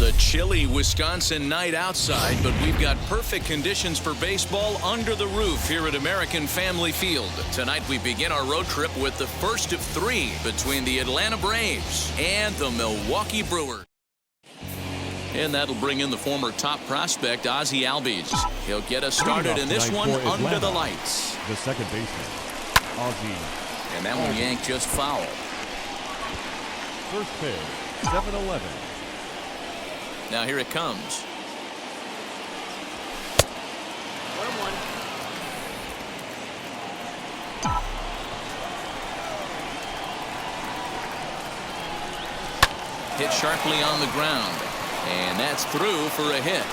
a chilly Wisconsin night outside, but we've got perfect conditions for baseball under the roof here at American Family Field. Tonight we begin our road trip with the first of three between the Atlanta Braves and the Milwaukee Brewers. And that'll bring in the former top prospect, Ozzie Albies. He'll get us started in this one under the lights. The second baseman, Ozzie. And that one yanked just foul. First pitch, 7-11. Now here it comes. 1-1. Hit sharply on the ground. And that's through for a hit.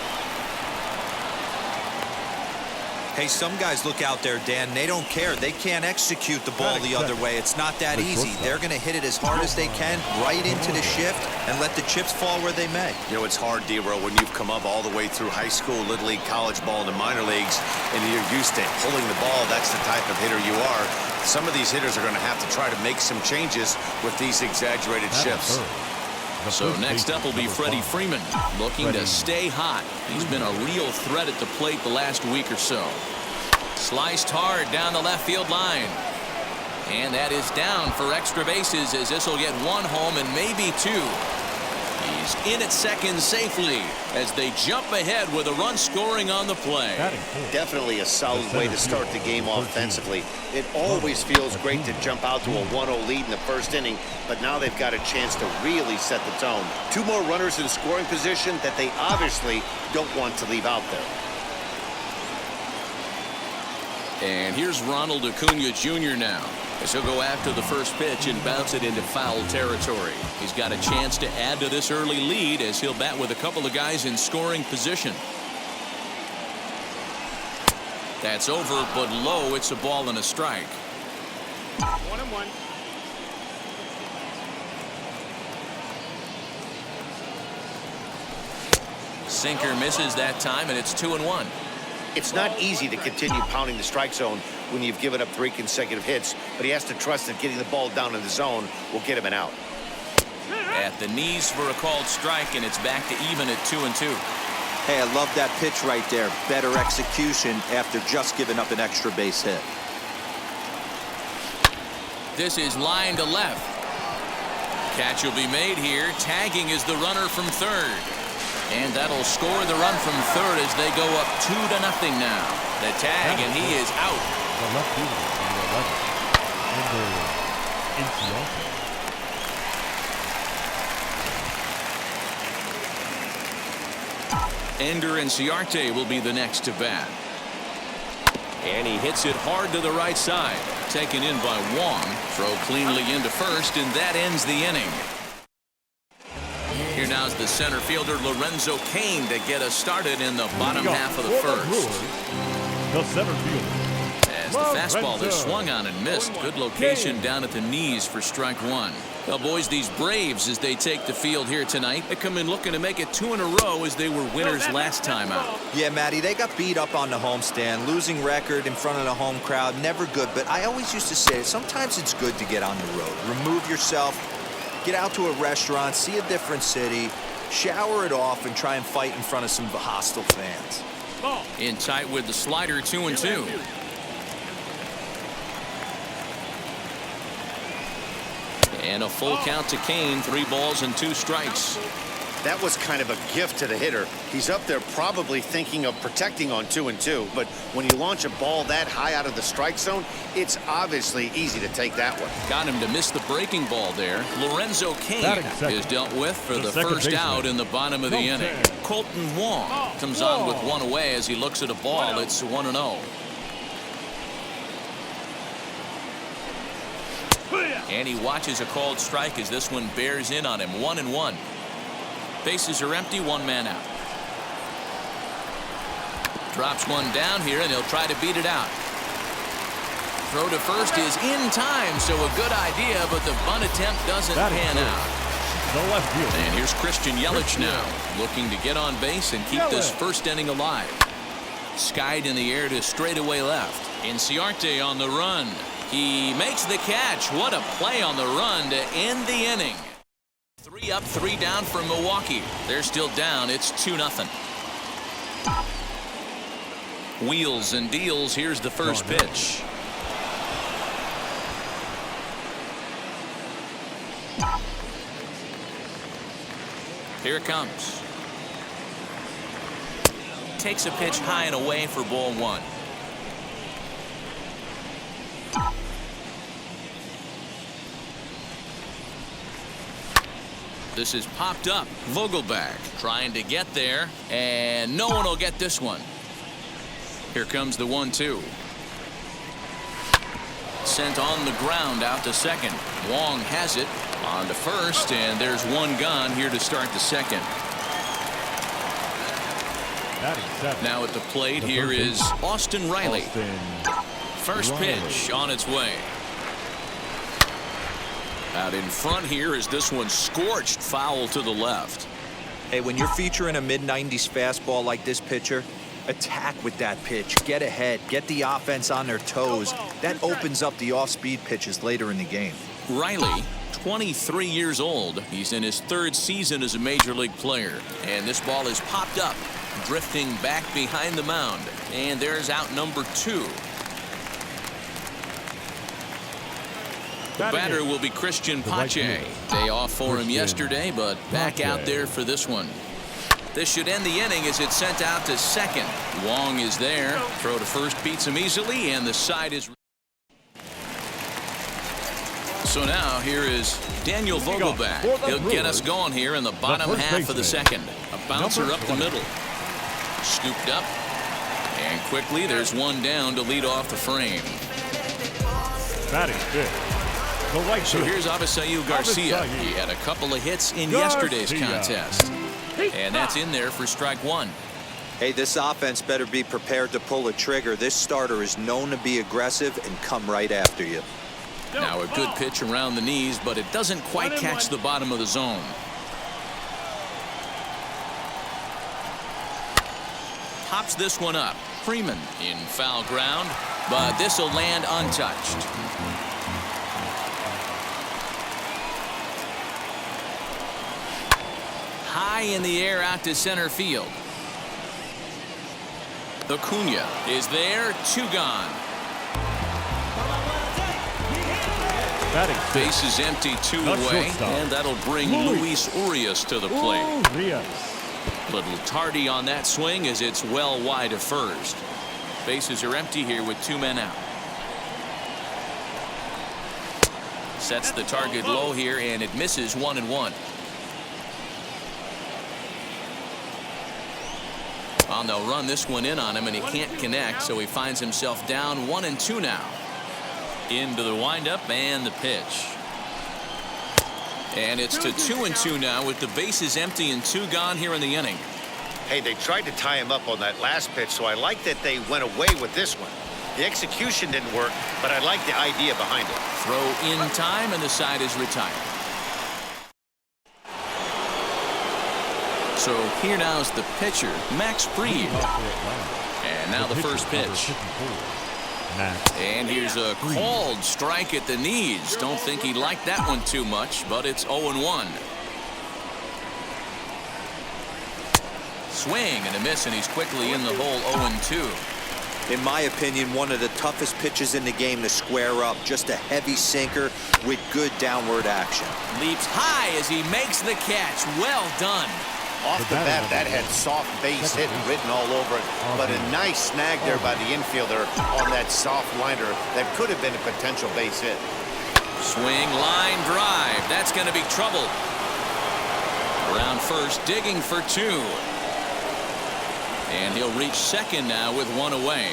Hey, some guys look out there, Dan. They don't care. They can't execute the ball the other way. It's not that easy. They're going to hit it as hard as they can right into the shift and let the chips fall where they may. You know, it's hard, D-Row, when you've come up all the way through high school, Little League, college ball, and the minor leagues, and you're used to pulling the ball. That's the type of hitter you are. Some of these hitters are going to have to try to make some changes with these exaggerated shifts. So next up will be Freddie Freeman, looking to stay hot. He's been a real threat at the plate the last week or so. Sliced hard down the left field line. And that is down for extra bases, as this will get one home and maybe two. He's in at second safely as they jump ahead with a run scoring on the play. Definitely a solid way to start the game offensively. It always feels great to jump out to a 1-0 lead in the first inning, but now they've got a chance to really set the tone. Two more runners in scoring position that they obviously don't want to leave out there. And here's Ronald Acuna Jr. now, as he'll go after the first pitch and bounce it into foul territory. He's got a chance to add to this early lead as he'll bat with a couple of guys in scoring position. That's over, but low. It's a ball and a strike. 1-1. Sinker misses that time, and it's 2-1. It's not easy to continue pounding the strike zone when you've given up 3 consecutive hits, but he has to trust that getting the ball down in the zone will get him an out. At the knees for a called strike, and it's back to even at 2-2. Hey, I love that pitch right there. Better execution after just giving up an extra base hit. This is line to left. Catch will be made here. Tagging is the runner from third. And that'll score the run from third as they go up 2-0 now. The tag, and he is out. The left fielder, number 11, Ender Inciarte will be the next to bat. And he hits it hard to the right side. Taken in by Wong. Throw cleanly into first, and that ends the inning. Here now is the center fielder Lorenzo Cain to get us started in the bottom half of the first. The center fielder. As the fastball is swung on and missed. Good location down at the knees for strike one. Well, boys, these Braves, as they take the field here tonight, they come in looking to make it 2 in a row as they were winners last time out. Yeah, Matty, they got beat up on the homestand. Losing record in front of the home crowd, never good. But I always used to say, sometimes it's good to get on the road. Remove yourself. Get out to a restaurant, see a different city, shower it off, and try and fight in front of some hostile fans. In tight with the slider, 2-2. And a full count to Cain, 3 balls and 2 strikes. That was kind of a gift to the hitter. He's up there probably thinking of protecting on 2-2, but when you launch a ball that high out of the strike zone, it's obviously easy to take that one. Got him to miss the breaking ball there. Lorenzo Cain is dealt with for the first out in the bottom of the inning. Colton Wong comes on with one away as he looks at a ball. It's 1-0. And he watches a called strike as this one bears in on him. 1-1. Bases are empty, 1 man out. Drops one down here, and he'll try to beat it out. Throw to first is in time, so a good idea, but the bunt attempt doesn't pan out. The left fielder. And here's Christian Yelich now, looking to get on base and keep this first inning alive. Skied in the air to straightaway left. Inciarte on the run. He makes the catch. What a play on the run to end the inning. 3 Up 3 down for Milwaukee. They're still down. It's 2-0. Wheels and deals. Here's the first pitch. Here it comes. Takes a pitch high and away for ball 1. This is popped up. Vogelback trying to get there, and no one will get this one. Here comes the 1-2. Sent on the ground out to second. Wong has it on to first, and there's one gone here to start the second. Now at the plate, here is Austin Riley. First pitch on its way. Out in front here is this one scorched foul to the left. Hey, when you're featuring a mid-90s fastball like this pitcher, attack with that pitch. Get ahead. Get the offense on their toes. That opens up the off-speed pitches later in the game. Riley, 23 years old. He's in his 3rd season as a major league player. And this ball is popped up, drifting back behind the mound. And there's out number 2. The batter will be Christian Pache. Day off for him yesterday, but back out there for this one. This should end the inning as it's sent out to second. Wong is there. Throw to first beats him easily, and the side is. So now here is Daniel Vogelback. He'll get us going here in the bottom half of the second. A bouncer up the middle. Scooped up. And quickly there's one down to lead off the frame. Batting fifth. So here's Avisail Garcia. He had a couple of hits in yesterday's contest. And that's in there for strike 1. Hey, this offense better be prepared to pull a trigger. This starter is known to be aggressive and come right after you. Now a good pitch around the knees, but it doesn't quite catch the bottom of the zone. Pops this one up. Freeman in foul ground, but this will land untouched. High in the air out to center field. Acuna is there. 2 gone. Base is empty, 2 away, and that'll bring Luis Urias to the plate. Little tardy on that swing as it's well wide of first. Bases are empty here with 2 men out. Sets the target low here, and it misses 1-1. And they'll run this one in on him, and he can't connect, so he finds himself down 1-2 now. Into the windup and the pitch. And it's to 2-2 now with the bases empty and 2 gone here in the inning. Hey, they tried to tie him up on that last pitch, so I like that they went away with this one. The execution didn't work, but I like the idea behind it. Throw in time, and the side is retired. So here now is the pitcher, Max Fried. And now the first pitch. And here's a called strike at the knees. Don't think he liked that one too much, but it's 0-1. Swing and a miss, and he's quickly in the hole. 0-2. In my opinion, one of the toughest pitches in the game to square up. Just a heavy sinker with good downward action. Leaps high as he makes the catch. Well done. Off the bat, that had soft base hit written all over it, but a nice snag there by the infielder on that soft liner that could have been a potential base hit. Swing, line drive. That's going to be trouble. Around first, digging for 2. And he'll reach second now with 1 away.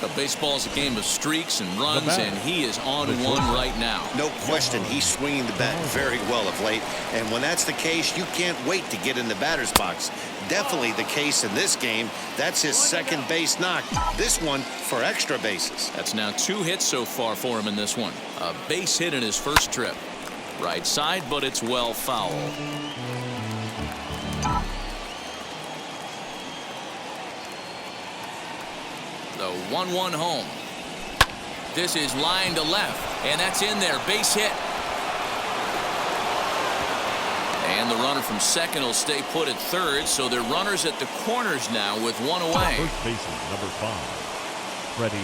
But baseball's a game of streaks and runs, and he is on 1 right now. No question, he's swinging the bat very well of late. And when that's the case, you can't wait to get in the batter's box. Definitely the case in this game. That's his second base knock. This one for extra bases. That's now 2 hits so far for him in this one. A base hit in his first trip. Right side, but it's well foul. The 1-1 home. This is line to left, and that's in there. Base hit. And And the runner from second will stay put at third, so they're runners at the corners now with one away. First baseman, number 5, Freddie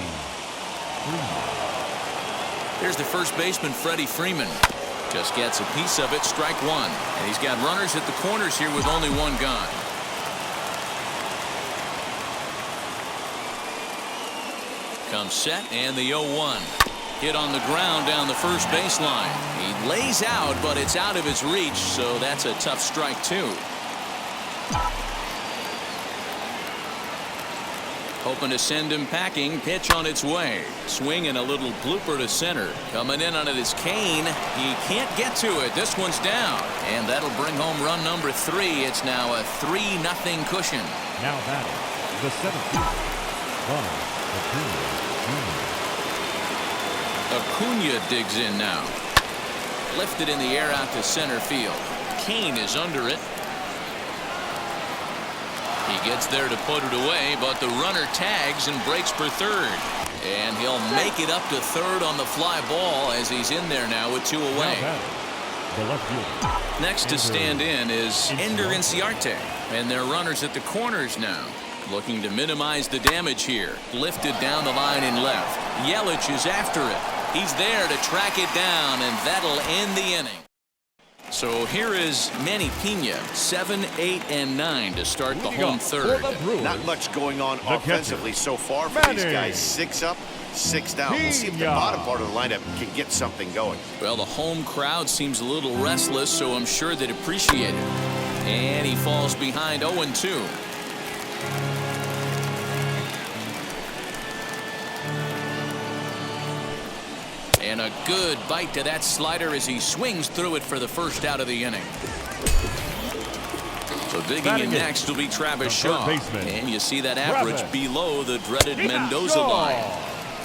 Freeman. Here's the first baseman, Freddie Freeman. Just gets a piece of it, strike one. And he's got runners at the corners here with only one gone. Comes set, and the 0-1. Hit on the ground down the first baseline. He lays out, but it's out of his reach, so that's a tough strike, too. Hoping to send him packing. Pitch on its way. Swing and a little blooper to center. Coming in on it is Kane. He can't get to it. This one's down. And that'll bring home run number 3. It's now a 3-0 cushion. Now batting, the 7th, Ronald Acuna. Acuna digs in now. Lifted in the air out to center field. Kane is under it. He gets there to put it away, but the runner tags and breaks for third. And he'll make it up to third on the fly ball as he's in there now with 2 away. The left fielder. Next to stand in is Ender Inciarte. And they're runners at the corners now. Looking to minimize the damage here. Lifted down the line in left. Yelich is after it. He's there to track it down, and that'll end the inning. So here is Manny Pena, 7, 8, and 9 to start the home third. Not much going on offensively so far for these guys. 6 up, 6 down. We'll see if the bottom part of the lineup can get something going. Well, the home crowd seems a little restless, so I'm sure they'd appreciate it. And he falls behind 0-2. And a good bite to that slider as he swings through it for the first out of the inning. So digging in next will be Travis Shaw. And you see that average below the dreaded Mendoza line.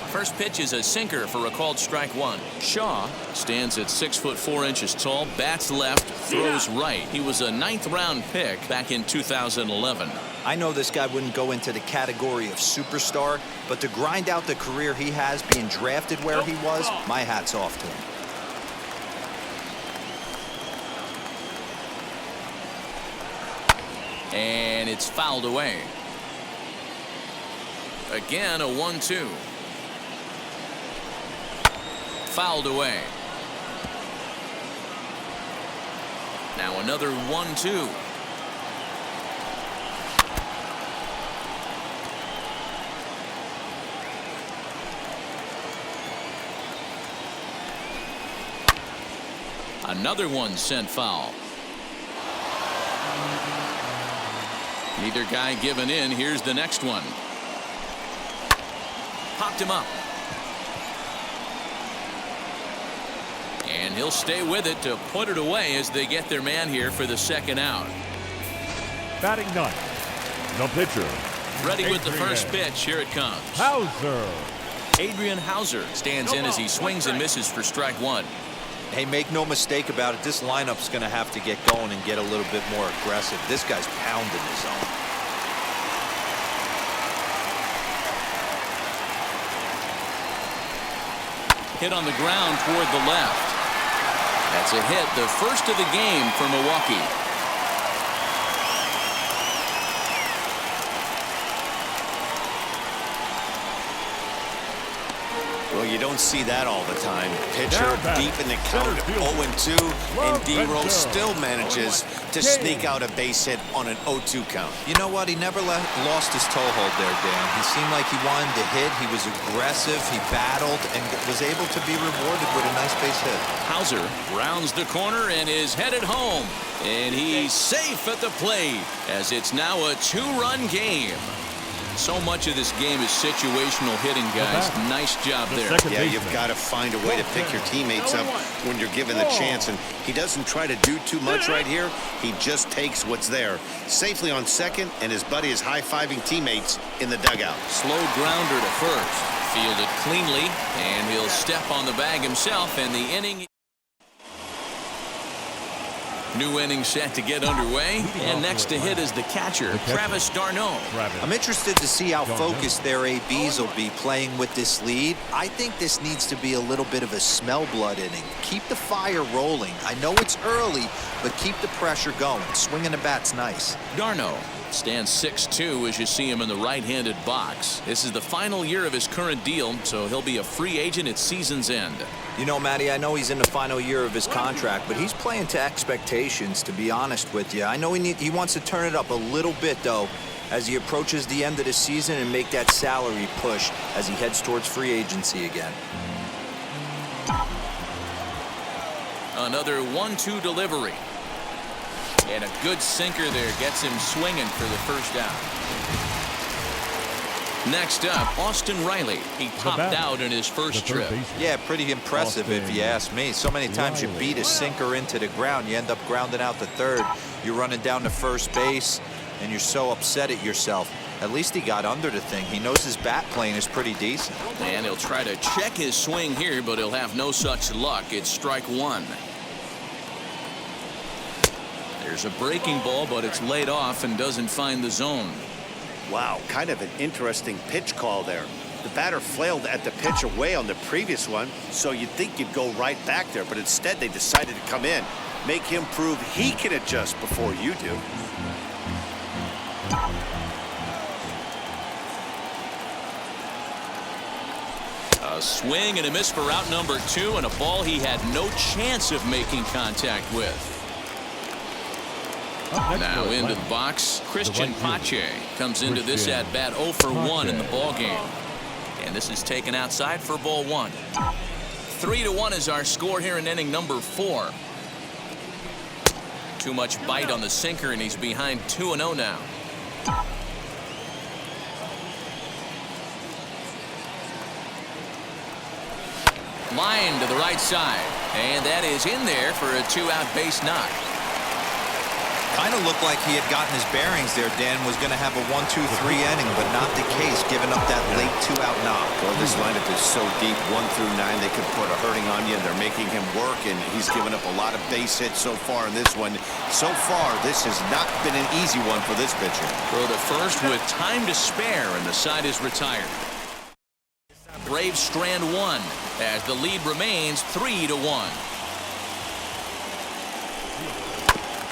First pitch is a sinker for a called strike one. Shaw stands at 6'4" tall, bats left, throws right. He was a 9th round pick back in 2011. I know this guy wouldn't go into the category of superstar, but to grind out the career he has being drafted where he was, my hat's off to him. And it's fouled away. Again, a 1-2. Fouled away. Now another 1-2. Another one sent foul. Neither guy giving in. Here's the next one. Popped him up. And he'll stay with it to put it away as they get their man here for the second out. Batting 9th, the pitcher. Ready with the first pitch. Here it comes. Hauser. Adrian Hauser stands in as he swings and misses for strike one. Hey, make no mistake about it, this lineup's going to have to get going and get a little bit more aggressive. This guy's pounding his zone. Hit on the ground toward the left. That's a hit, the first of the game for Milwaukee. Well, you don't see that all the time. Pitcher deep in the count, 0-2, and D-Roll still manages to sneak out a base hit on an 0-2 count. You know what? He never lost his toehold there, Dan. He seemed like he wanted to hit. He was aggressive. He battled and was able to be rewarded with a nice base hit. Hauser rounds the corner and is headed home. And he's safe at the plate as it's now a 2-run game. So much of this game is situational hitting, guys. Nice job there. Yeah, you've got to find a way to pick your teammates up when you're given the chance. And he doesn't try to do too much right here. He just takes what's there. Safely on second, and his buddy is high-fiving teammates in the dugout. Slow grounder to first. Fielded cleanly, and he'll step on the bag himself, and the inning. New inning set to get underway, and next to hit is the catcher, Travis d'Arnaud. I'm interested to see how focused their ABs will be playing with this lead. I think this needs to be a little bit of a smell blood inning. Keep the fire rolling. I know it's early, but keep the pressure going. Swinging the bat's nice. d'Arnaud stands 6'2" as you see him in the right-handed box. This is the final year of his current deal, so he'll be a free agent at season's end. You know, Matty, I know he's in the final year of his contract, but he's playing to expectations, to be honest with you. I know he wants to turn it up a little bit, though, as he approaches the end of the season and make that salary push as he heads towards free agency again. Another 1-2 delivery. And a good sinker there gets him swinging for the first out. Next up, Austin Riley. He popped out in his first trip. Yeah, pretty impressive if you ask me. So many times you beat a sinker into the ground, you end up grounding out to third. You're running down to first base, and you're so upset at yourself. At least he got under the thing. He knows his bat playing is pretty decent. And he'll try to check his swing here, but he'll have no such luck. It's strike one. There's a breaking ball, but it's laid off and doesn't find the zone. Wow, kind of an interesting pitch call there. The batter flailed at the pitch away on the previous one, so you'd think you'd go right back there, but instead they decided to come in, make him prove he can adjust before you do. A swing and a miss for out number 2, and a ball he had no chance of making contact with. Now into the box, Christian Pache comes into this at-bat 0 for 1 in the ball game. And this is taken outside for ball 1. 3-1 is our score here in inning number 4. Too much bite on the sinker, and he's behind 2-0 now. Line to the right side, and that is in there for a 2-out base knock. Kind of looked like he had gotten his bearings there, Dan. Was going to have a 1-2-3 inning, but not the case, giving up that late 2-out knock. Well, this lineup is so deep, 1 through 9, they could put a hurting on you, and they're making him work, and he's given up a lot of base hits so far in this one. So far, this has not been an easy one for this pitcher. For the first with time to spare, and the side is retired. Braves strand 1 as the lead remains 3-1.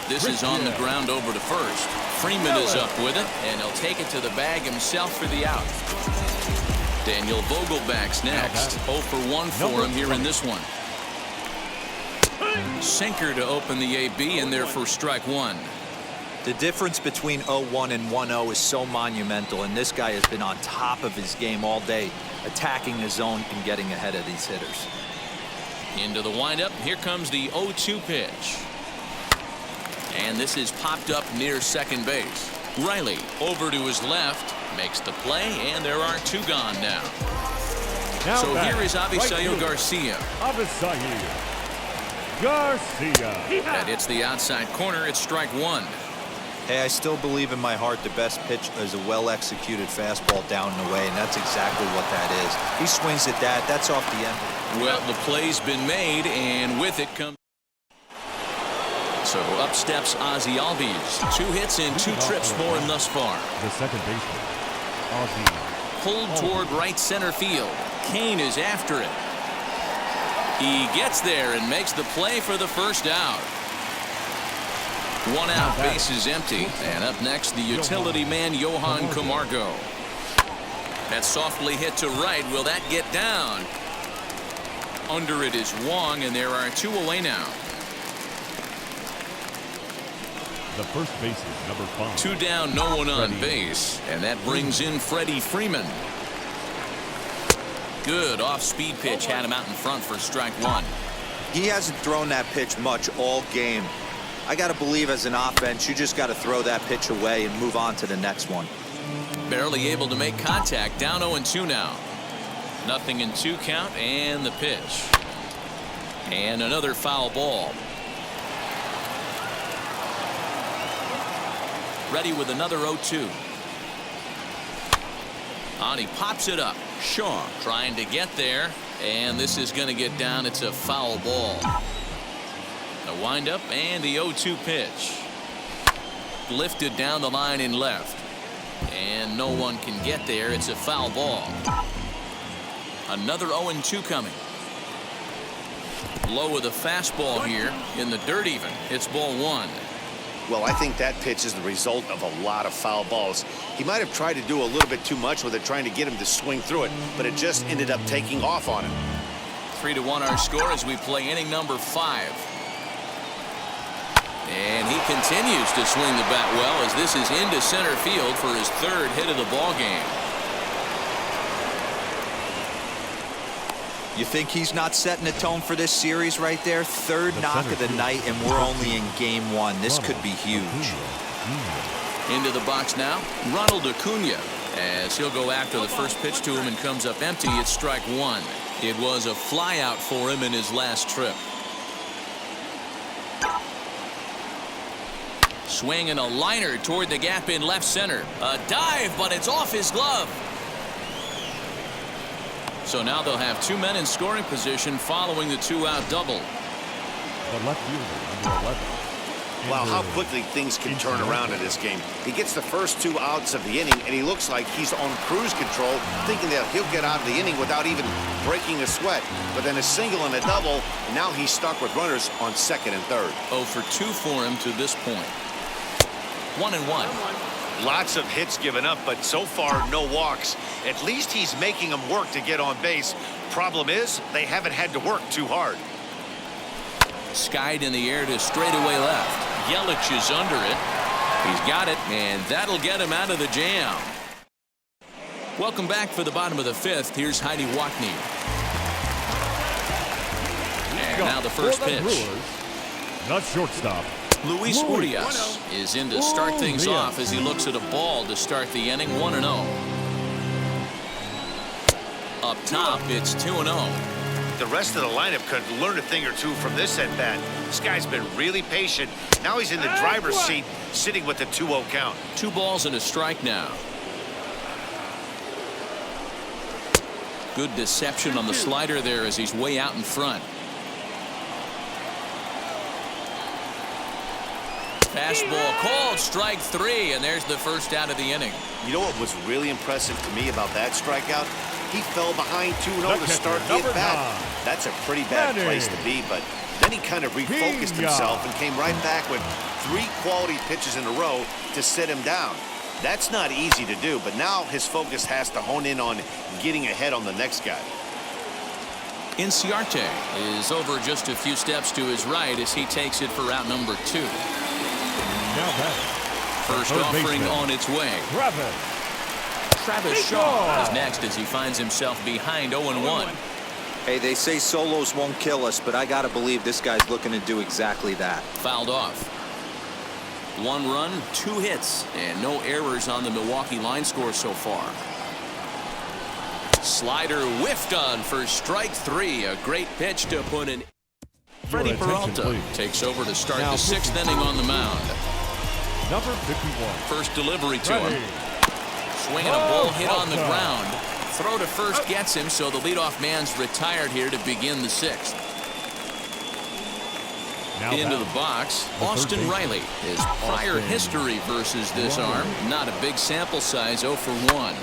This is on the ground over to first. Freeman is up with it, and he'll take it to the bag himself for the out. Daniel Vogelback's next. 0 for 1 for him here in this one. Sinker to open the AB, and there for strike 1. The difference between 0-1 and 1-0 is so monumental, and this guy has been on top of his game all day, attacking the zone and getting ahead of these hitters. Into the windup. Here comes the 0-2 pitch. And this is popped up near second base. Riley over to his left, makes the play, and there are 2 gone now. So here is Avisail Garcia. Avisail Garcia. That hits the outside corner. It's strike 1. Hey, I still believe in my heart the best pitch is a well-executed fastball down and away, and that's exactly what that is. He swings at that. That's off the end. Well, the play's been made, and with it comes. So up steps Ozzie Albies. 2 hits and 2 trips for him thus far. The second baseman, Ozzie. Pulled toward right center field. Kane is after it. He gets there and makes the play for the first out. 1 out, base is empty. And up next, the utility man, Johan Camargo. That's softly hit to right. Will that get down? Under it is Wong, and there are 2 away now. The first baseman, number 5. 2 down, no one on base, and that brings in Freddie Freeman. Good off-speed pitch had him out in front for strike 1. He hasn't thrown that pitch much all game. I got to believe as an offense, you just got to throw that pitch away and move on to the next one. Barely able to make contact. Down 0-2 now. Nothing in 2 count, and the pitch. And another foul ball. Ready with another 0-2. On, he pops it up. Shaw trying to get there, and this is going to get down. It's a foul ball. The windup and the 0-2 pitch. Lifted down the line in left. And no one can get there. It's a foul ball. Another 0-2 coming. Low with a fastball here in the dirt even. It's ball one. Well, I think that pitch is the result of a lot of foul balls. He might have tried to do a little bit too much with it, trying to get him to swing through it, but it just ended up taking off on him. 3-1 our score as we play inning number 5. And he continues to swing the bat well as this is into center field for his 3rd hit of the ball game. You think he's not setting the tone for this series right there? 3rd knock of the night, and we're only in game 1. This could be huge. Into the box now, Ronald Acuna, as he'll go after the first pitch to him and comes up empty. It's strike 1. It was a flyout for him in his last trip. Swing and a liner toward the gap in left center. A dive, but it's off his glove. So now they'll have 2 men in scoring position following the 2-out double. The left fielder, number 11. Wow, how quickly things can turn around in this game. He gets the first 2 outs of the inning, and he looks like he's on cruise control, thinking that he'll get out of the inning without even breaking a sweat. But then a single and a double, and now he's stuck with runners on 2nd and 3rd. 0 for 2 for him to this point. 1-1. Lots of hits given up, but so far no walks. At least he's making them work to get on base. Problem is, they haven't had to work too hard. Skied in the air to straightaway left. Yelich is under it. He's got it, and that'll get him out of the jam. Welcome back for the bottom of the 5th. Here's Heidi Watney. And now the first pitch. Not shortstop. Luis Urias is in to start things off as he looks at a ball to start the inning. 1-0. Up top, it's 2-0. The rest of the lineup could learn a thing or two from this at-bat. This guy's been really patient. Now he's in the driver's seat, sitting with the 2-0 count. 2 balls and a strike now. Good deception on the slider there as he's way out in front. Fastball called, strike 3, and there's the first out of the inning. You know what was really impressive to me about that strikeout? He fell behind 2-0 to start the at-bat. That's a pretty bad place to be, but then he kind of refocused himself and came right back with 3 quality pitches in a row to sit him down. That's not easy to do, but now his focus has to hone in on getting ahead on the next guy. Inciarte is over just a few steps to his right as he takes it for route number 2. First offering on its way. Travis Shaw is next as he finds himself behind 0-1. Hey, they say solos won't kill us, but I gotta believe this guy's looking to do exactly that. Fouled off. 1 run, 2 hits, and no errors on the Milwaukee line score so far. Slider whiffed on for strike 3. A great pitch to put in. Freddie Peralta takes over to start the 6th inning on the mound. Number 51. First delivery to him. Swinging a ball hit on the ground. Throw to first gets him, so the leadoff man's retired here to begin the 6th. Into the box, Austin Riley. His prior history versus this arm, not a big sample size, 0 for 1.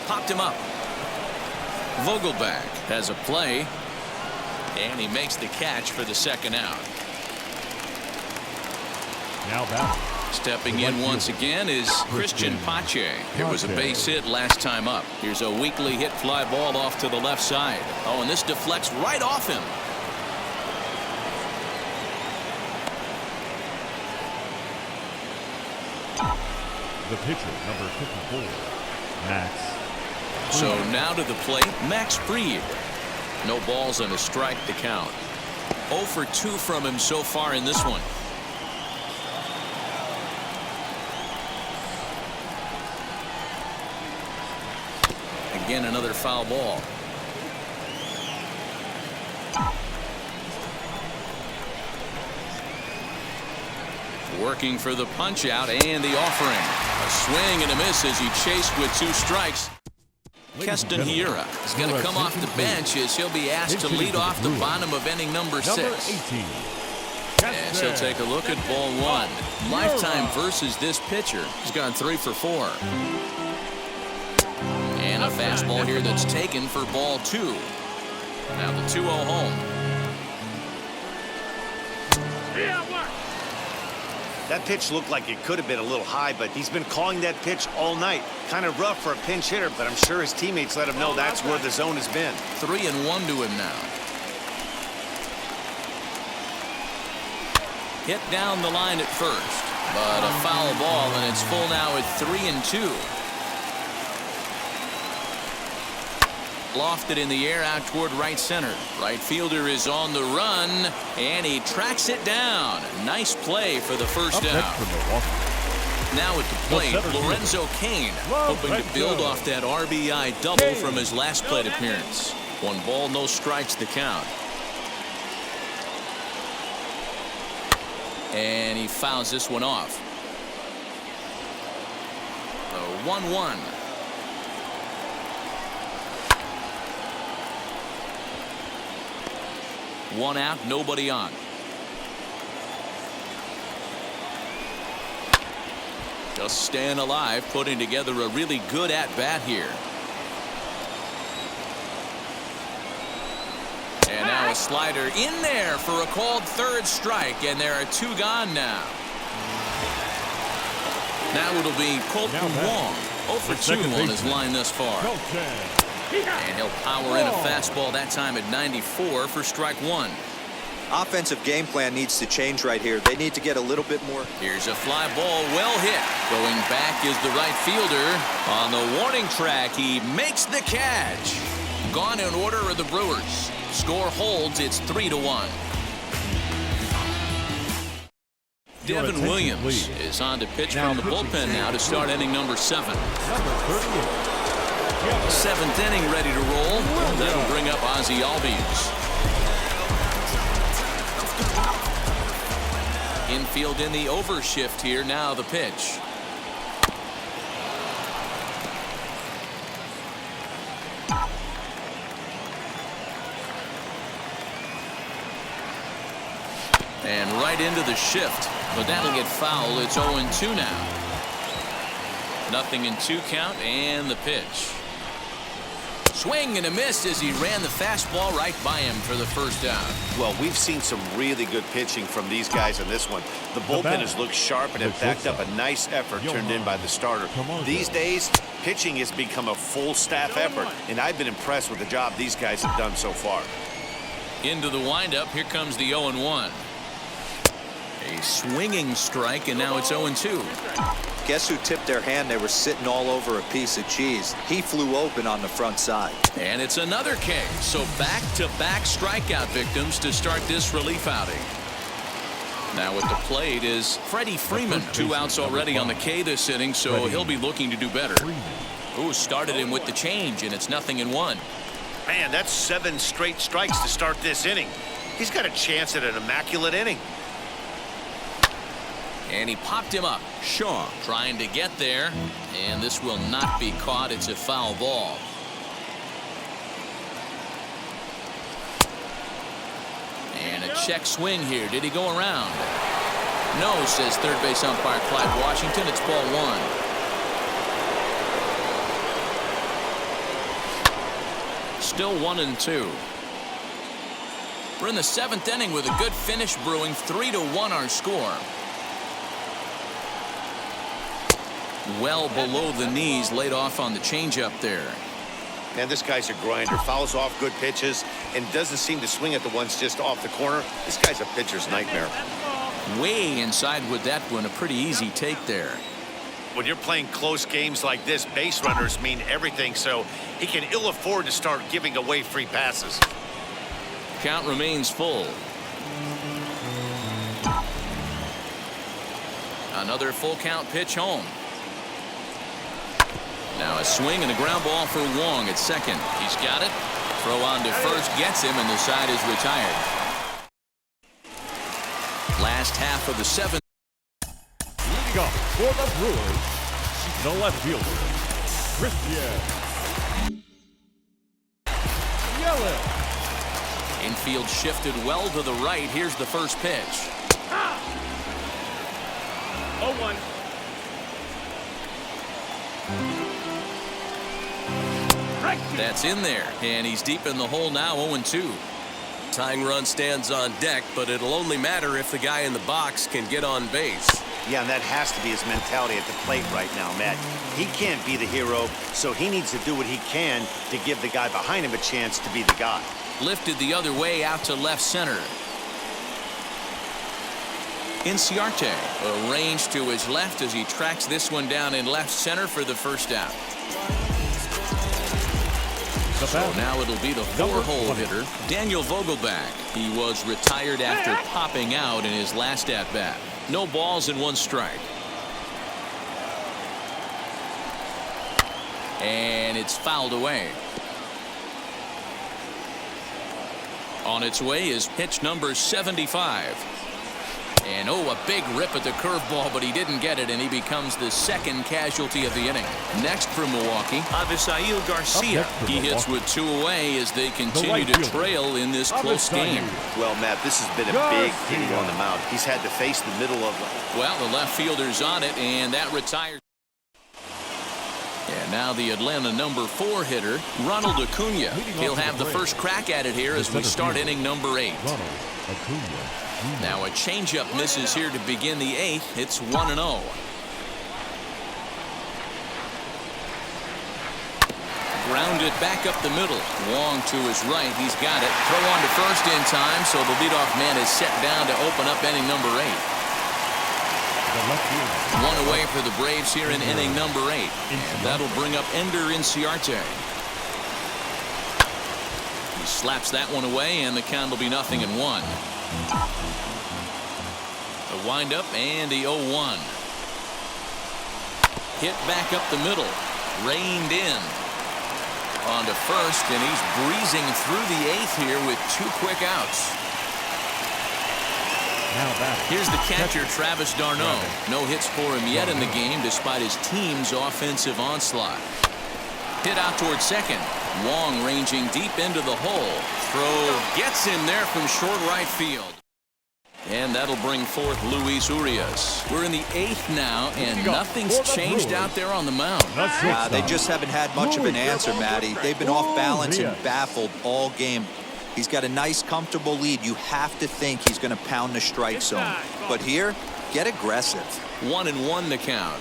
Popped him up. Vogelback has a play, and he makes the catch for the 2nd out. Now back. Stepping in once again is Christian Pache. It was a base hit last time up. Here's a weakly hit fly ball off to the left side. Oh, and this deflects right off him. The pitcher, number 54, Max. So now to the plate, Max Fried. No balls and a strike to count. 0 for 2 from him so far in this one. Again, another foul ball. Working for the punch out and the offering. A swing and a miss as he chased with 2 strikes. Keston Hiura is going to come off the bench as he'll be asked to lead off the bottom of inning number 6. Number 18. And she'll take a look at ball one. Lifetime versus this pitcher. He's gone 3 for 4. And a fastball here that's taken for ball 2. Now the 2-0 home. That pitch looked like it could have been a little high, but he's been calling that pitch all night. Kind of rough for a pinch hitter, but I'm sure his teammates let him know that's where the zone has been. 3-1 to him now. Hit down the line at first, but a foul ball, and it's full now at 3-2. Lofted in the air out toward right center. Right fielder is on the run, and he tracks it down. Nice play for the first down. Now at the plate, Lorenzo Cain, hoping to build off that RBI double from his last plate appearance. 1 ball, no strikes the count. And he fouls this one off. The 1-1. 1 out, nobody on. Just staying alive, putting together a really good at-bat here. And now a slider in there for a called 3rd strike, and there are 2 gone now. Now it'll be Colton Wong, 0 for 2 on his line thus far. And he'll power in a fastball that time at 94 for strike 1. Offensive game plan needs to change right here. They need to get a little bit more. Here's a fly ball, well hit. Going back is the right fielder. On the warning track, he makes the catch. Gone in order are the Brewers. Score holds, it's 3-1. Devin Williams is on to pitch from the bullpen now to start inning number 7. 7th inning ready to roll. That'll bring up Ozzie Albies. Infield in the overshift here. Now the pitch. And right into the shift, but that'll get foul. It's 0-2 now. 0-2 count, and the pitch. Swing and a miss as he ran the fastball right by him for the first down. Well, we've seen some really good pitching from these guys in this one. The bullpen has looked sharp and have backed up a nice effort turned in by the starter. These days, pitching has become a full staff effort, and I've been impressed with the job these guys have done so far. Into the windup, here comes the 0-1. A swinging strike, and now it's 0-2. Guess who tipped their hand? They were sitting all over a piece of cheese. He flew open on the front side. And it's another K. So back-to-back strikeout victims to start this relief outing. Now at the plate is Freddie Freeman. 2 outs already on the K this inning, so he'll be looking to do better. Ooh, started him with the change, and it's 0-1. Man, that's 7 straight strikes to start this inning. He's got a chance at an immaculate inning. And he popped him up. Shaw trying to get there, and this will not be caught. It's a foul ball. And a check swing here. Did he go around? No, says third base umpire Clyde Washington. It's ball 1. Still 1-2. We're in the 7th inning with a good finish brewing. 3-1 our score. Well below the knees, laid off on the changeup there. Man, this guy's a grinder. Fouls off good pitches and doesn't seem to swing at the ones just off the corner. This guy's a pitcher's nightmare. Way inside with that one. A pretty easy take there. When you're playing close games like this, base runners mean everything, so he can ill afford to start giving away free passes. Count remains full. Another full count pitch home. Now a swing and a ground ball for Wong at second. He's got it. Throw on to first gets him, and the side is retired. Last half of the 7th. Leading off for the Brewers, the left fielder, Christian Yelich. Infield shifted well to the right. Here's the first pitch. 0-1. That's in there, and he's deep in the hole now, 0-2. Tying run stands on deck, but it'll only matter if the guy in the box can get on base. Yeah, and that has to be his mentality at the plate right now, Matt. He can't be the hero, so he needs to do what he can to give the guy behind him a chance to be the guy. Lifted the other way out to left center. Inciarte arranged to his left as he tracks this one down in left center for the first out. So now it'll be the four-hole hitter, Daniel Vogelback. He was retired after popping out in his last at-bat. No balls and 1 strike. And it's fouled away. On its way is pitch number 75. And a big rip at the curveball, but he didn't get it, and he becomes the second casualty of the inning. Next for Milwaukee, Avisail Garcia. He hits with 2 away as they continue to trail in this close game. Well, Matt, this has been a big hitting on the mound. He's had to face the middle of the... Well, the left fielder's on it, and that retires. And now the Atlanta number 4 hitter, Ronald Acuna. He'll have the first crack at it here as we start inning number 8. Now a changeup misses here to begin the 8th. It's 1-0. Grounded back up the middle. Wong to his right. He's got it. Throw on to first in time, so the leadoff man is set down to open up inning number 8. 1 away for the Braves here in inning number 8. And that'll bring up Ender Inciarte. He slaps that one away, and the count will be 0-1. The windup and the 0-1. Hit back up the middle. Reined in. On to first, and he's breezing through the 8th here with 2 quick outs. Here's the catcher, Travis d'Arnaud. No hits for him yet in the game despite his team's offensive onslaught. Hit out towards second. Wong ranging deep into the hole. Throw gets him there from short right field. And that'll bring forth Luis Urias. We're in the 8th now, and nothing's changed out there on the mound. They just haven't had much of an answer, Matty. They've been off balance and baffled all game. He's got a nice, comfortable lead. You have to think he's going to pound the strike zone. But here, get aggressive. 1-1 to count.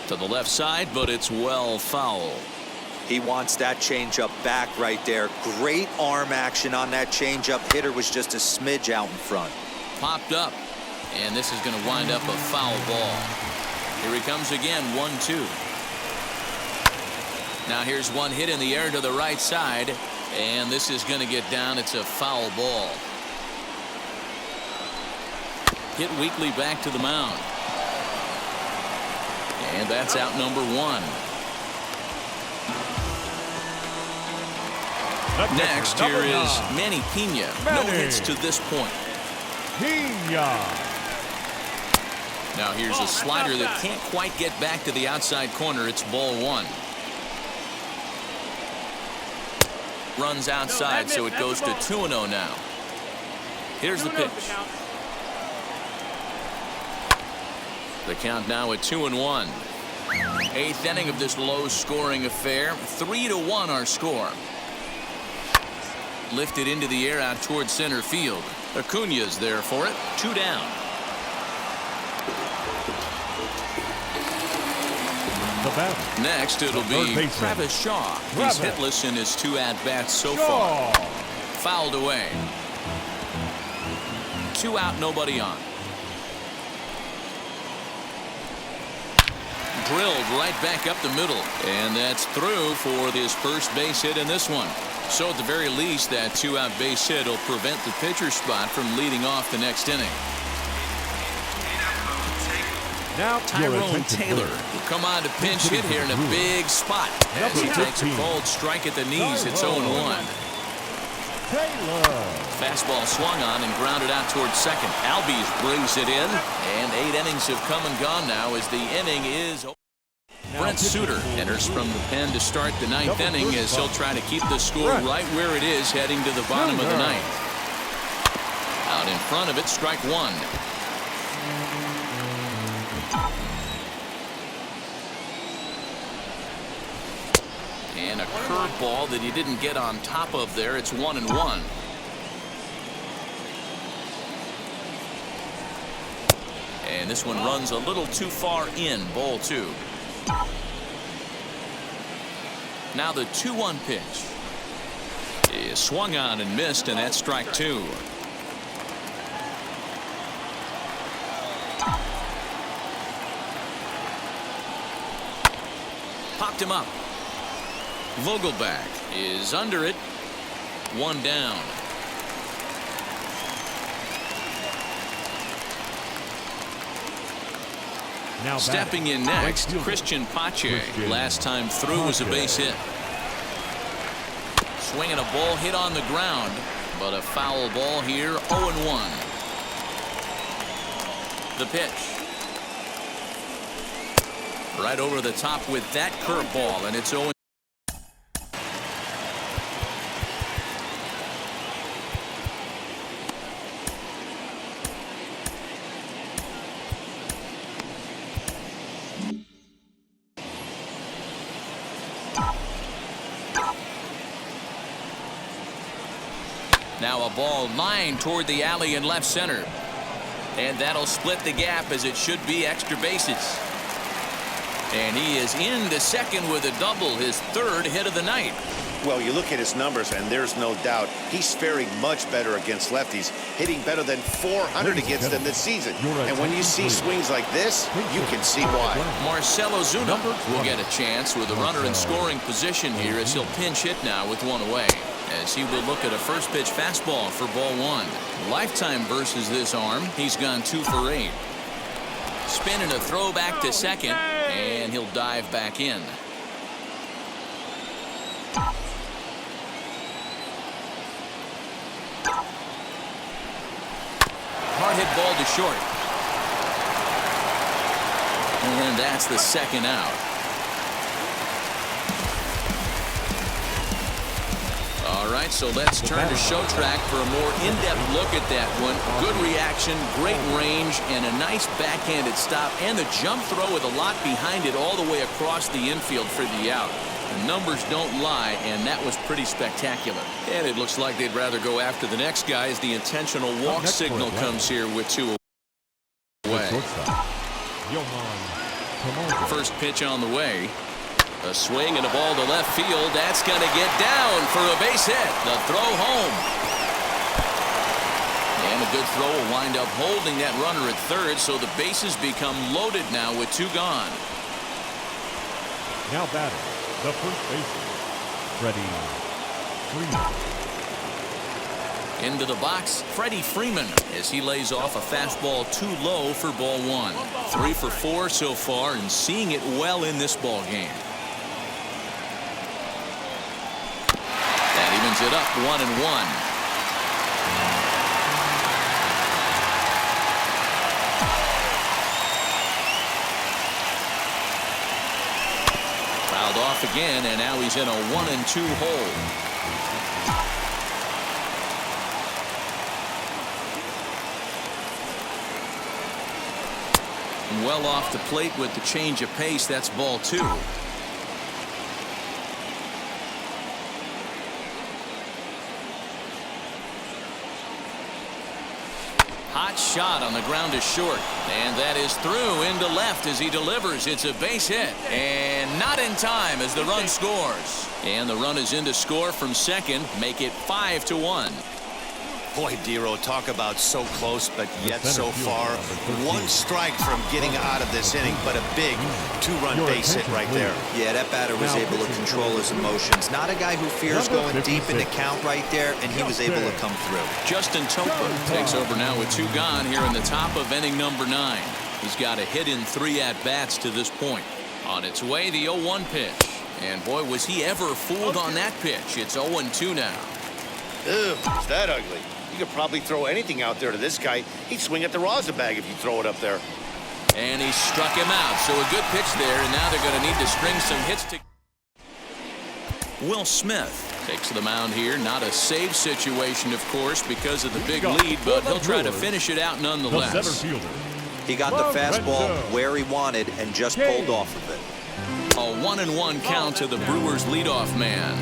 To the left side, but it's well foul. He wants that changeup back right there. Great arm action on that changeup. Hitter was just a smidge out in front. Popped up, and this is going to wind up a foul ball. Here he comes again, 1-2. Now here's one hit in the air to the right side, and this is going to get down. It's a foul ball. Hit weakly back to the mound. And that's out number 1. Next, here is Manny Pena. No hits to this point. Now here's a slider that can't quite get back to the outside corner. It's ball 1. Runs outside, so it goes to 2-0 now. Here's the pitch. The count now at 2-1. 8th inning of this low-scoring affair. 3-1 our score. Lifted into the air out towards center field. Acuna's there for it. 2 down. Next, it'll be Travis Shaw. He's hitless in his 2 at-bats so far. Fouled away. 2 out, nobody on. Drilled right back up the middle, and that's through for his first base hit in this one. So at the very least, that 2-out base hit will prevent the pitcher spot from leading off the next inning. Now Tyrone Taylor will come on to pinch hit here in a big spot. As he takes a cold strike at the knees, it's 0-1. Fastball swung on and grounded out towards second. Albies brings it in, and 8 innings have come and gone now as the inning is over. Brent Suter enters from the pen to start the 9th inning as he'll try to keep the score right where it is heading to the bottom of the 9th. Out Out in front of it, strike one. And a curveball that he didn't get on top of there. It's 1-1. And this one runs a little too far in. Ball 2. Now the 2-1 pitch is swung on and missed, and that's strike 2. Popped him up. Vogelback is under it. 1 down. Now stepping in next, Christian Pache. Last time through was a base hit. Swinging a ball hit on the ground, but a foul ball here. 0-1. The pitch. Right over the top with that curveball, and it's 0. Now a ball lined toward the alley in left center. And that'll split the gap, as it should be extra bases. And he is into second with a double, his 3rd hit of the night. Well, you look at his numbers, and there's no doubt he's faring much better against lefties, hitting better than 400 against them this season. And when you see swings like this, you can see why. Marcell Ozuna will get a chance with a runner in scoring position here, as he'll pinch hit now with 1 away, as he will look at a first pitch fastball for ball 1. Lifetime versus this arm, he's gone 2 for 8. Spinning a throw back to second, and he'll dive back in. Hard hit ball to short. And that's the 2nd out. All right, so let's turn to show track for a more in-depth look at that one. Good reaction, great range, and a nice backhanded stop, and the jump throw with a lot behind it all the way across the infield for the out. The numbers don't lie, and that was pretty spectacular. And it looks like they'd rather go after the next guy, as the intentional walk signal comes here with 2 away. First pitch on the way. A swing and a ball to left field. That's going to get down for a base hit. The throw home. And a good throw will wind up holding that runner at 3rd, so the bases become loaded now with 2 gone. Now batting, the first baseman, Freddie Freeman. Into the box, Freddie Freeman, as he lays off a fastball too low for ball 1. 3 for 4 so far, and seeing it well in this ball game. That evens it up, 1-1. Fouled off again, and now he's in a 1-2 hole. Well off the plate with the change of pace. That's ball 2. Hot shot on the ground is short, and that is through into left as he delivers. It's a base hit, and not in time as the run scores. And the run is in to score from second, make it 5-1. Boy, Dero, talk about so close, but yet so far. 1 strike from getting out of this inning, but a big 2-run base hit right there. Yeah, that batter was able to control his emotions. Not a guy who fears going deep in the count right there, and he was able to come through. Justin Topa takes over now with 2 gone here in the top of inning number 9. He's got a hit in 3 at-bats to this point. On its way, the 0-1 pitch. And boy, was he ever fooled on that pitch. It's 0-2 now. Ew, it's that ugly. You could probably throw anything out there to this guy. He'd swing at the rosin bag if you throw it up there. And he struck him out. So a good pitch there, and now they're going to need to string some hits to. Will Smith Takes the mound here. Not a save situation, of course, because of the big lead, but he'll try to finish it out The nonetheless. center fielder. He got the fastball where he wanted and just pulled off of it. A 1-1 count to the Brewers leadoff man.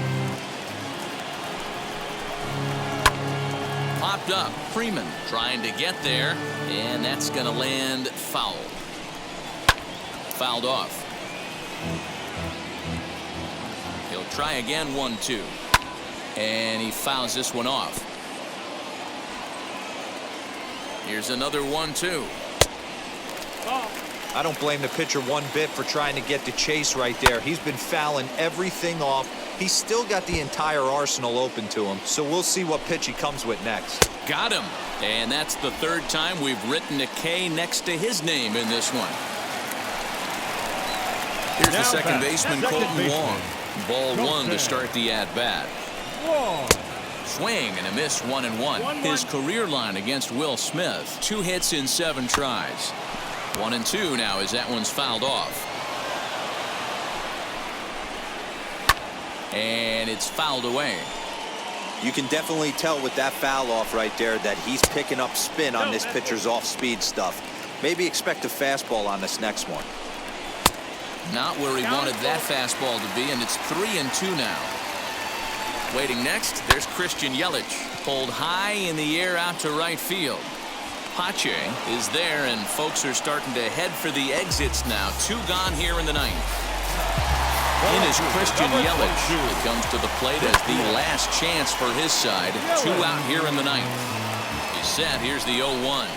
Popped up. Freeman trying to get there, and that's going to land foul. Fouled off. He'll try again, 1-2. And he fouls this one off. Here's another 1-2. I don't blame the pitcher one bit for trying to get the chase right there. He's been fouling everything off. He's still got the entire arsenal open to him, so we'll see what pitch he comes with next. Got him. And that's the third time we've written a K next to his name in this one. Here's the second baseman, Colton Wong. Ball one to start the at-bat. Swing and a miss, 1-1. His career line against Will Smith. 2 hits in 7 tries. 1-2 now as that one's fouled off. And it's fouled away. You can definitely tell with that foul off right there that he's picking up spin on this pitcher's off-speed stuff. Maybe expect a fastball on this next one. Not where he wanted that fastball to be, and it's 3-2 now. Waiting next, there's Christian Yelich. Pulled high in the air out to right field. Pache is there, and folks are starting to head for the exits now. 2 gone here in the ninth. In is Christian Yelich. He comes to the plate as the last chance for his side. 2 out here in the ninth. He's set. Here's the 0-1.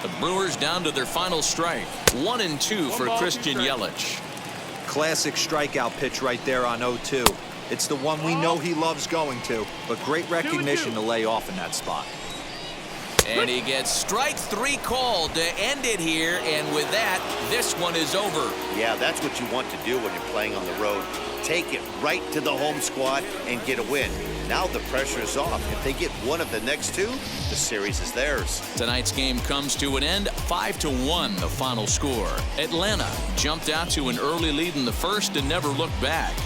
The Brewers down to their final strike. 1-2 for Christian Yelich. Classic strikeout pitch right there on 0-2. It's the one we know he loves going to, but great recognition to lay off in that spot. And he gets strike 3 called to end it here, and with that, this one is over. Yeah, that's what you want to do when you're playing on the road. Take it right to the home squad and get a win. Now the pressure is off. If they get one of the next 2, the series is theirs. Tonight's game comes to an end. 5-1 the final score. Atlanta jumped out to an early lead in the first and never looked back.